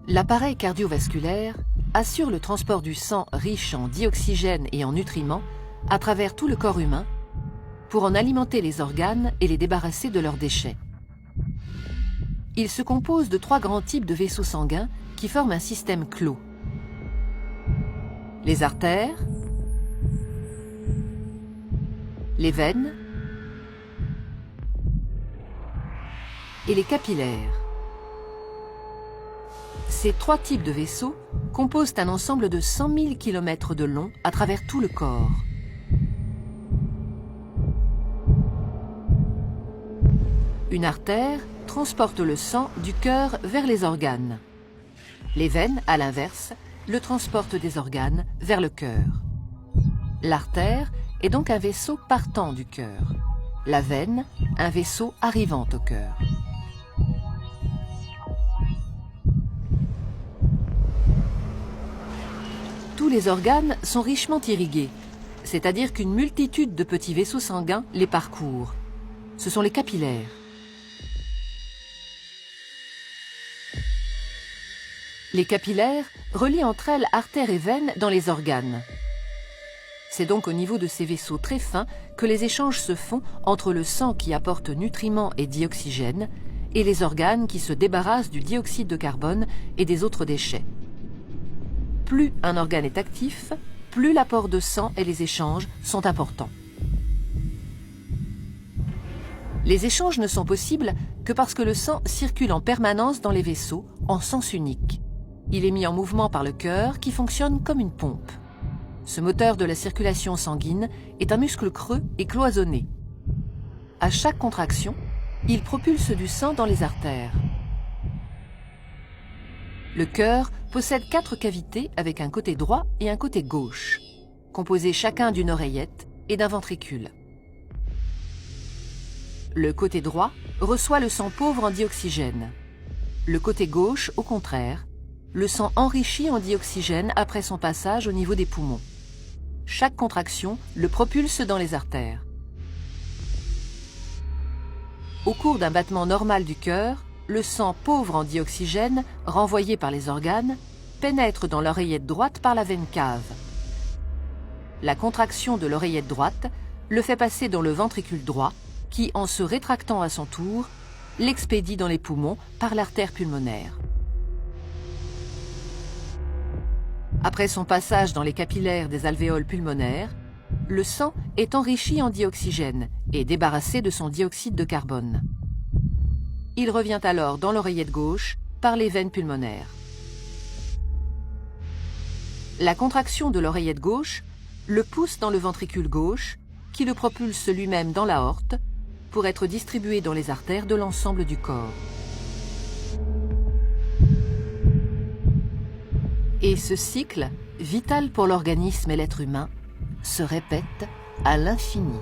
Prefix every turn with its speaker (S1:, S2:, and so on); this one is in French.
S1: L'appareil cardiovasculaire assure le transport du sang riche en dioxygène et en nutriments à travers tout le corps humain pour en alimenter les organes et les débarrasser de leurs déchets. Il se compose de 3 grands types de vaisseaux sanguins qui forment un système clos. Les artères, les veines et les capillaires. Ces 3 types de vaisseaux composent un ensemble de 100 000 km de long à travers tout le corps. Une artère transporte le sang du cœur vers les organes. Les veines, à l'inverse, le transportent des organes vers le cœur. L'artère est donc un vaisseau partant du cœur. La veine, un vaisseau arrivant au cœur. Tous les organes sont richement irrigués, c'est-à-dire qu'une multitude de petits vaisseaux sanguins les parcourent. Ce sont les capillaires. Les capillaires relient entre elles artères et veines dans les organes. C'est donc au niveau de ces vaisseaux très fins que les échanges se font entre le sang qui apporte nutriments et dioxygène et les organes qui se débarrassent du dioxyde de carbone et des autres déchets. Plus un organe est actif, plus l'apport de sang et les échanges sont importants. Les échanges ne sont possibles que parce que le sang circule en permanence dans les vaisseaux en sens unique. Il est mis en mouvement par le cœur qui fonctionne comme une pompe. Ce moteur de la circulation sanguine est un muscle creux et cloisonné. À chaque contraction, il propulse du sang dans les artères. Le cœur possède 4 cavités avec un côté droit et un côté gauche, composés chacun d'une oreillette et d'un ventricule. Le côté droit reçoit le sang pauvre en dioxygène. Le côté gauche, au contraire, le sang enrichi en dioxygène après son passage au niveau des poumons. Chaque contraction le propulse dans les artères. Au cours d'un battement normal du cœur, le sang pauvre en dioxygène, renvoyé par les organes, pénètre dans l'oreillette droite par la veine cave. La contraction de l'oreillette droite le fait passer dans le ventricule droit, qui, en se rétractant à son tour, l'expédie dans les poumons par l'artère pulmonaire. Après son passage dans les capillaires des alvéoles pulmonaires, le sang est enrichi en dioxygène et débarrassé de son dioxyde de carbone. Il revient alors dans l'oreillette gauche par les veines pulmonaires. La contraction de l'oreillette gauche le pousse dans le ventricule gauche, qui le propulse lui-même dans l'aorte pour être distribué dans les artères de l'ensemble du corps. Et ce cycle, vital pour l'organisme et l'être humain, se répète à l'infini.